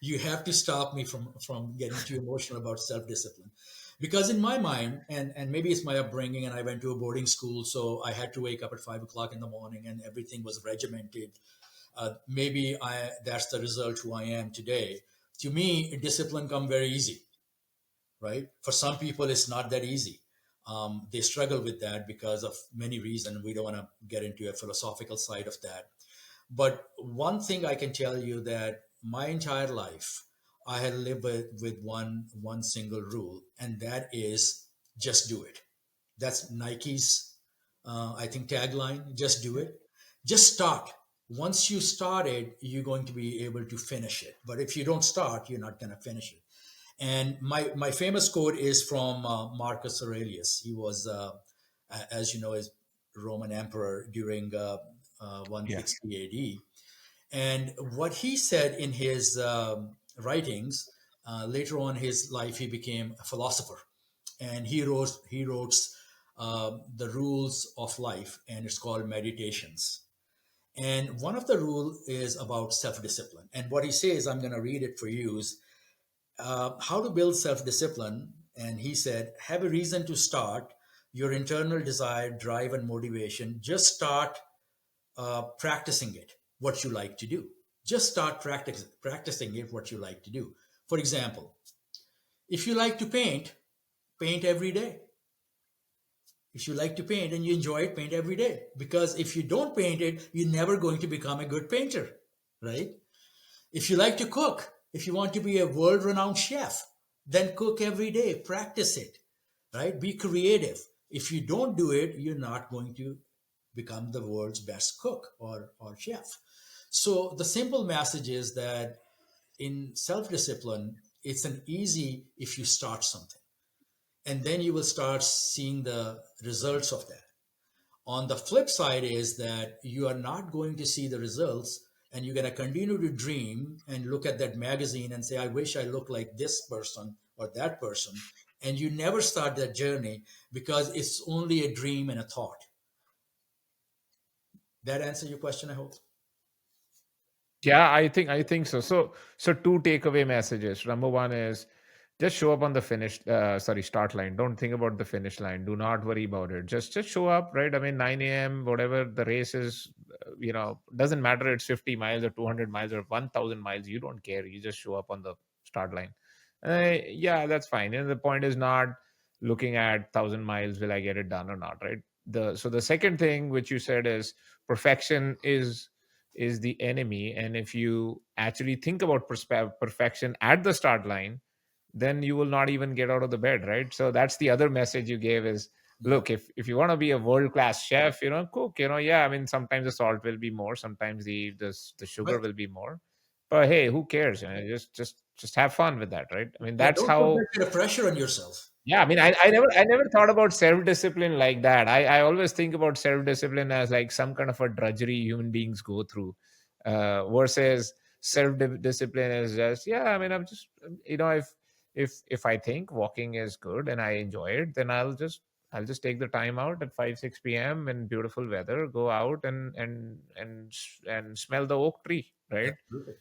you have to stop me from getting too emotional about self discipline, because in my mind, and maybe it's my upbringing, and I went to a boarding school, so I had to wake up at 5 o'clock in the morning, and everything was regimented. Maybe I that's the result who I am today. To me, discipline come very easy, right? For some people, it's not that easy. They struggle with that because of many reasons. We don't want to get into a philosophical side of that. But one thing I can tell you, that my entire life, I had lived with one single rule, and that is just do it. That's Nike's, I think, tagline. Just do Yeah. it. Just start. Once you start it, you're going to be able to finish it. But if you don't start, you're not going to finish it. And my famous quote is from Marcus Aurelius. He was, as you know, is Roman emperor during Yeah. 160 AD. And what he said in his writings, later on in his life, he became a philosopher, and he wrote the rules of life, and it's called Meditations. And one of the rule is about self-discipline. And what he says, I'm going to read it for you, is how to build self discipline. And he said, have a reason to start your internal desire, drive, and motivation. Just start practicing it, what you like to do. Just start practicing it, what you like to do. For example, if you like to paint, paint every day. If you like to paint and you enjoy it, paint every day. Because if you don't paint it, you're never going to become a good painter, right? If you like to cook, if you want to be a world renowned chef, then cook every day, practice it, right? Be creative. If you don't do it, you're not going to become the world's best cook or chef. So the simple message is that in self discipline, it's an easy if you start something, and then you will start seeing the results of that. On the flip side is that you are not going to see the results and you're going to continue to dream and look at that magazine and say, I wish I looked like this person or that person. And you never start that journey because it's only a dream and a thought. That answer your question, I hope. Yeah, I think so. So two takeaway messages. Number one is just show up on the start line. Don't think about the finish line. Do not worry about it. Just show up, right? I mean, 9 a.m., whatever the race is, doesn't matter. It's 50 miles or 200 miles or 1,000 miles. You don't care. You just show up on the start line. Yeah, that's fine. And the point is not looking at 1,000 miles. Will I get it done or not? Right. The second thing which you said is perfection is the enemy. And if you actually think about perfection at the start line, then you will not even get out of the bed, right? So that's the other message you gave is, Yeah. look, if you want to be a world class chef, cook, yeah, I mean, sometimes the salt will be more, sometimes the sugar Right. will be more, but hey, who cares? Just have fun with that, right? I mean, Yeah. that's Don't put how. that kind of pressure on yourself. Yeah, I mean, I never thought about self-discipline like that. I always think about self-discipline as like some kind of a drudgery human beings go through, versus self-discipline is just, yeah, I mean, I'm just, if I think walking is good and I enjoy it, then I'll just take the time out at 5 6 p.m. in beautiful weather, go out and smell the oak tree, right? Absolutely.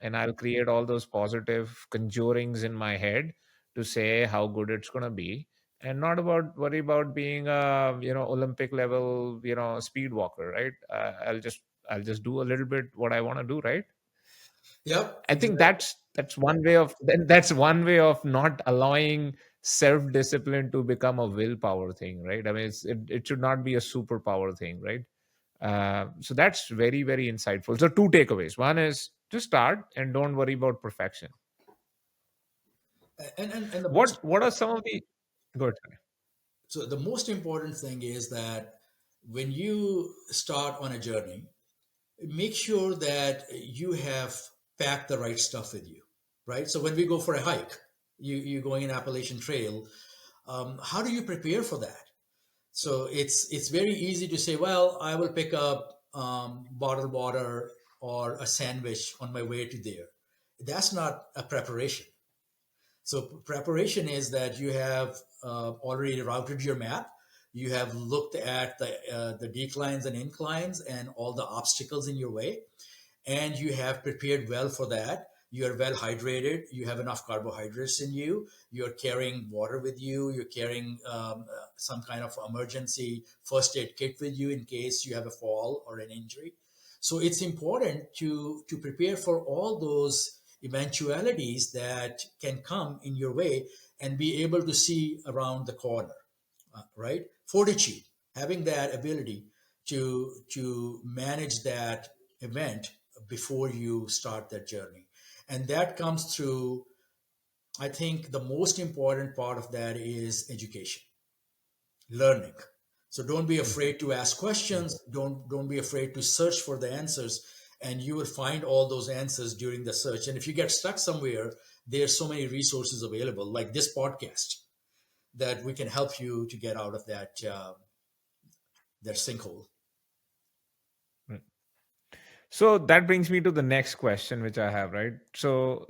And I'll create all those positive conjurings in my head to say how good it's going to be, and not about worry about being a Olympic level speed walker, right? I'll just do a little bit what I want to do, right? Yep. I think Exactly. that's one way of not allowing self discipline to become a willpower thing, right? I mean, it should not be a superpower thing, right? So that's very, very insightful. So two takeaways. One is just start and don't worry about perfection. And the most What are some of the good? so the most important thing is that when you start on a journey, make sure that you have packed the right stuff with you, right? So when we go for a hike, you're going in Appalachian Trail. How do you prepare for that? So it's very easy to say, well, I will pick up bottled water or a sandwich on my way to there. That's not a preparation. So preparation is that you have already routed your map. You have looked at the declines and inclines and all the obstacles in your way, and you have prepared well for that. You are well hydrated. You have enough carbohydrates in you. You're carrying water with you. You're carrying some kind of emergency first aid kit with you in case you have a fall or an injury. So it's important to prepare for all those eventualities that can come in your way and be able to see around the corner, right? Fortitude, having that ability to manage that event before you start that journey, and that comes through. I think the most important part of that is education, learning. So don't be Mm, afraid to ask mm. questions. Don't be afraid to search for the answers, and you will find all those answers during the search. And if you get stuck somewhere, there's so many resources available, like this podcast, that we can help you to get out of that sinkhole. Right. So that brings me to the next question, which I have, right? So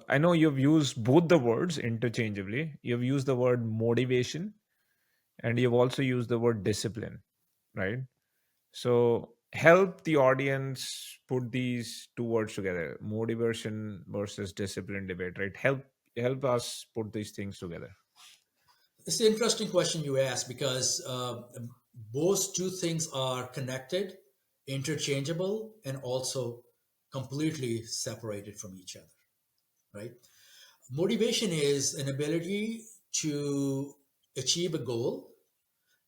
I know you've used both the words interchangeably. You've used the word motivation and you've also used the word discipline, right? So help the audience put these two words together: motivation versus discipline debate, right? Help us put these things together. It's an interesting question you ask because both two things are connected, interchangeable, and also completely separated from each other, right? Motivation is an ability to achieve a goal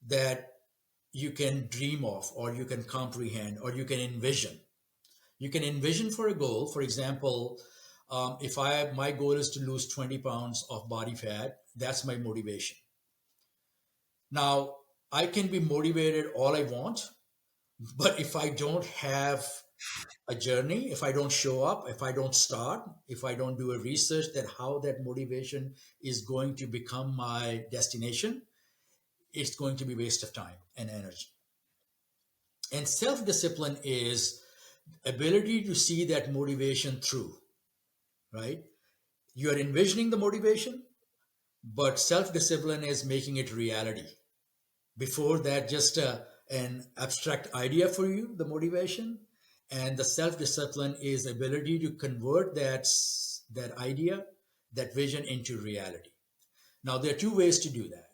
that you can dream of, or you can comprehend, or you can envision. You can envision for a goal. For example, if I my goal is to lose 20 pounds of body fat, that's my motivation. Now, I can be motivated all I want, but if I don't have a journey, if I don't show up, if I don't start, if I don't do a research that how that motivation is going to become my destination, it's going to be waste of time and energy. And self-discipline is ability to see that motivation through, right? You are envisioning the motivation, but self discipline is making it reality. Before that, just an abstract idea for you, the motivation, and the self discipline is ability to convert that idea, that vision into reality. Now, there are two ways to do that.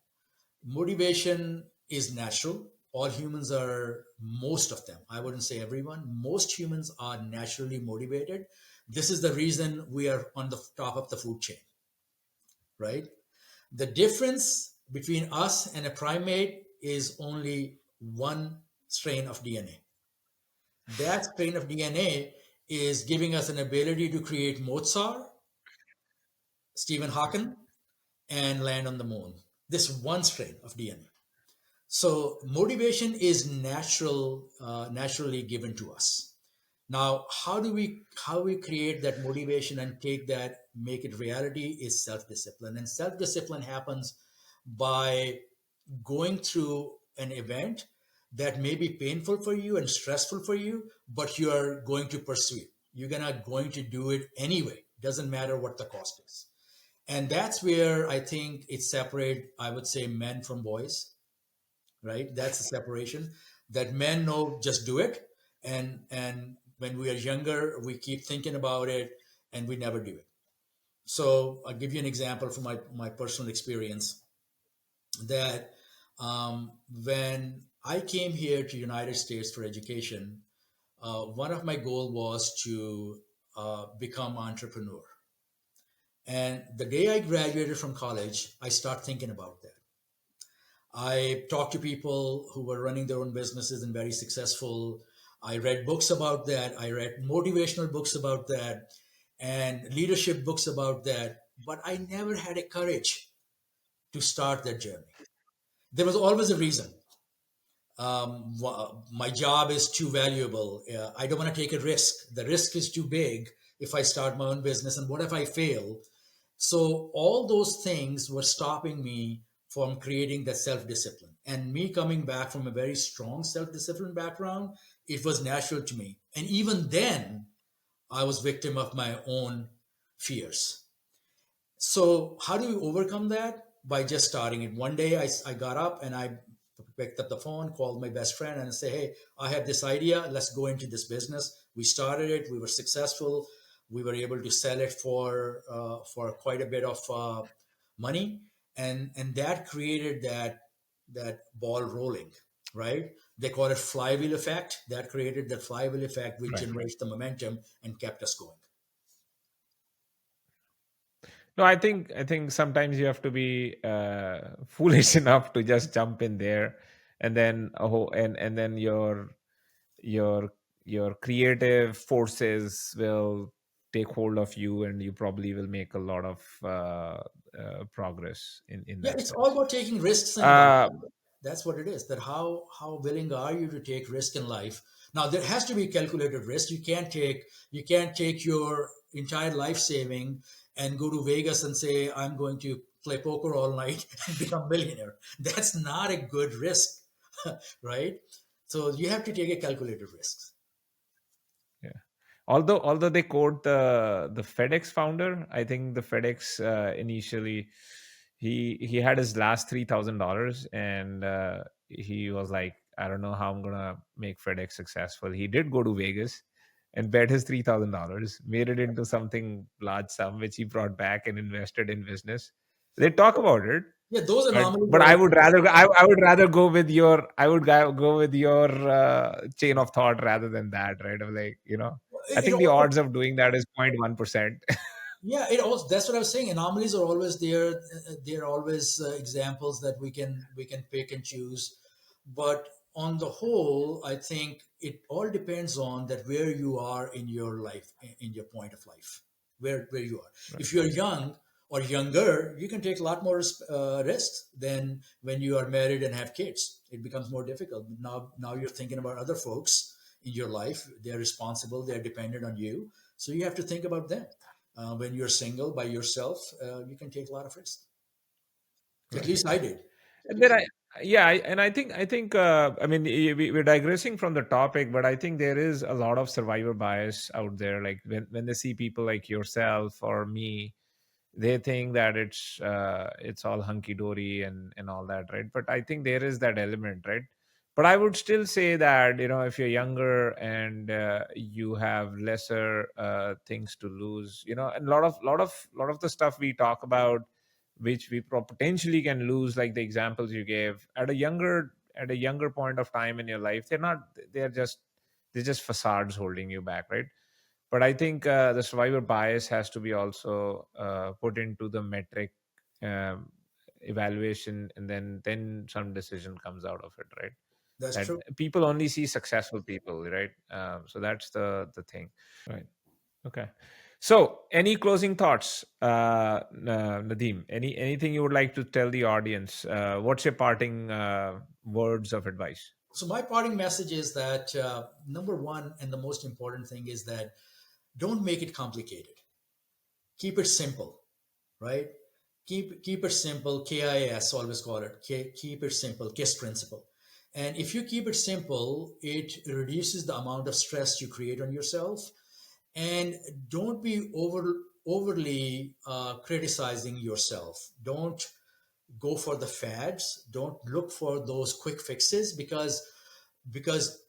Motivation is natural. All humans are, most of them, I wouldn't say everyone, most humans are naturally motivated. This is the reason we are on the top of the food chain, right? The difference between us and a primate is only one strain of DNA. That strain of DNA is giving us an ability to create Mozart, Stephen Hawking, and land on the moon. This one strain of DNA. So motivation is naturally given to us. Now, how we create that motivation and take that, make it reality, is self-discipline. And self-discipline happens by going through an event that may be painful for you and stressful for you, but you are going to pursue it. You're gonna going to do it anyway. Doesn't matter what the cost is. And that's where I think it separate, I would say, men from boys, right? That's the separation, that men know just do it. And when we are younger, we keep thinking about it and we never do it. So I'll give you an example from my personal experience that when I came here to United States for education, one of my goal was to become entrepreneur. And the day I graduated from college, I start thinking about that. I talked to people who were running their own businesses and very successful. I read books about that. I read motivational books about that and leadership books about that. But I never had a courage to start that journey. There was always a reason. My job is too valuable. I don't want to take a risk. The risk is too big if I start my own business. And what if I fail? So all those things were stopping me from creating that self-discipline. And me coming back from a very strong self-discipline background, it was natural to me. And even then, I was victim of my own fears. So how do we overcome that? By just starting it. One day I got up and I picked up the phone, called my best friend and say, hey, I have this idea. Let's go into this business. We started it. We were successful. We were able to sell it for quite a bit of money. And that created that ball rolling, right? They call it flywheel effect. That created that flywheel effect, which Right. generates the momentum and kept us going. No, I think sometimes you have to be foolish enough to just jump in there, and then and then your your creative forces will take hold of you, and you probably will make a lot of progress in Yeah, that it's all sense. about taking risks in life. Uh, That's what it is. That how willing are you to take risk in life? Now there has to be calculated risk. You can't take your entire life saving and go to Vegas and say I'm going to play poker all night and become a millionaire. That's not a good risk, right? So you have to take a calculated risk. Yeah. Although they quote the FedEx founder, I think the FedEx initially he had his last $3,000, and he was like, I don't know how I'm gonna make FedEx successful. He did go to Vegas and bet his $3,000, made it into something large sum, which he brought back and invested in business. They talk about it, Yeah, those anomalies but are also I would rather go with your go with your chain of thought rather than that, right? I'm like, I it think the also odds of doing that is 0.1%. Yeah, it also, that's what I was saying. Anomalies are always there. There are always examples that we can pick and choose. But on the whole, I think it all depends on that where you are in your life, in your point of life, where you are. If Right. you're young or younger, you can take a lot more risks than when you are married and have kids. It becomes more difficult. Now you're thinking about other folks in your life. They're responsible. They're dependent on you. So you have to think about them. When you're single by yourself, you can take a lot of risks. At Right. least I did. And then Yeah, and I mean, we're digressing from the topic, but I think there is a lot of survivor bias out there. Like when they see people like yourself or me, they think that it's all hunky dory and all that, right? But I think there is that element, right? But I would still say that, if you're younger and you have lesser things to lose, and a lot of the stuff we talk about, which we potentially can lose, like the examples you gave, at a younger point of time in your life, they're just facades holding you back, right? But I think the survivor bias has to be also put into the metric um, evaluation, and then some decision comes out of it, right? That's That true. people only see successful people, right? So that's the thing, right? Okay. So, any closing thoughts, Nadeem? Anything you would like to tell the audience? What's your parting words of advice? So my parting message is that number one and the most important thing is that don't make it complicated. Keep it simple, right? Keep it simple. KIS always call it. Keep it simple. KISS principle. And if you keep it simple, it reduces the amount of stress you create on yourself. And don't be overly criticizing yourself. Don't go for the fads. Don't look for those quick fixes, because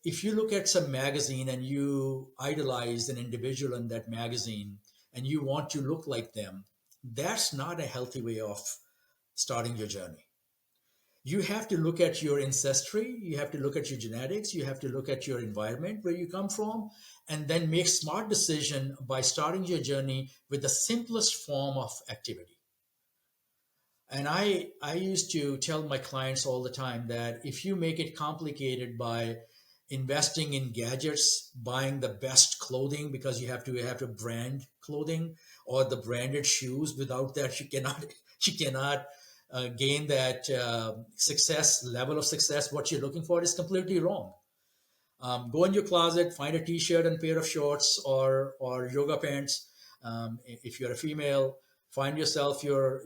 if you look at some magazine and you idolize an individual in that magazine and you want to look like them, that's not a healthy way of starting your journey. You have to look at your ancestry, you have to look at your genetics, you have to look at your environment where you come from, and then make smart decision by starting your journey with the simplest form of activity. And I used to tell my clients all the time that if you make it complicated by investing in gadgets, buying the best clothing because you have to brand clothing, or the branded shoes, without that you cannot you cannot gain that success level of success. What you're looking for is completely wrong. Go in your closet, find a t-shirt and pair of shorts or yoga pants. If you're a female, find yourself your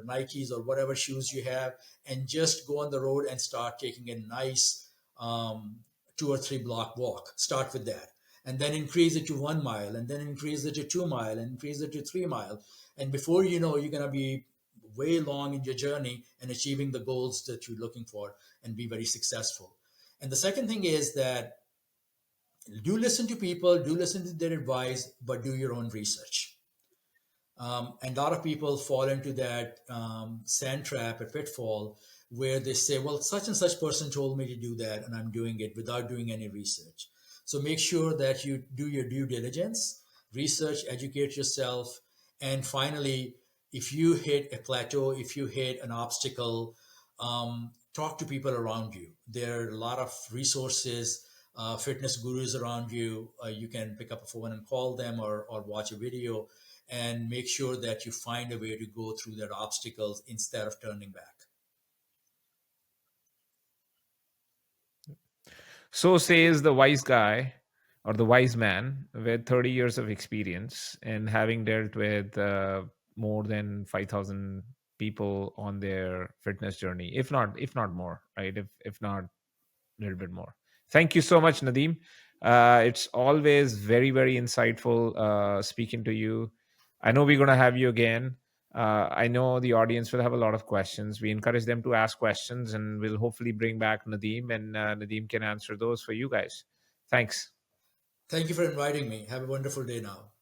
Nikes or whatever shoes you have, and just go on the road and start taking a nice 2 or 3 block walk. Start with that, and then increase it to 1 mile, and then increase it to 2 mile, and increase it to 3 mile. And before you know, you're gonna be way long in your journey and achieving the goals that you're looking for, and be very successful. And the second thing is that do listen to people, do listen to their advice, but do your own research. And a lot of people fall into that sand trap, a pitfall, where they say, well, such and such person told me to do that, and I'm doing it without doing any research. So make sure that you do your due diligence, research, educate yourself. And finally, if you hit a plateau, if you hit an obstacle, talk to people around you. There are a lot of resources, fitness gurus around you. You can pick up a phone and call them, or watch a video, and make sure that you find a way to go through that obstacles instead of turning back. So says the wise guy or the wise man with 30 years of experience and having dealt with more than 5,000 people on their fitness journey, if not more, right? If not a little bit more. Thank you so much, Nadeem. It's always very, very insightful speaking to you. I know we're going to have you again. I know the audience will have a lot of questions. We encourage them to ask questions, and we'll hopefully bring back Nadeem, and Nadeem can answer those for you guys. Thanks. Thank you for inviting me. Have a wonderful day now.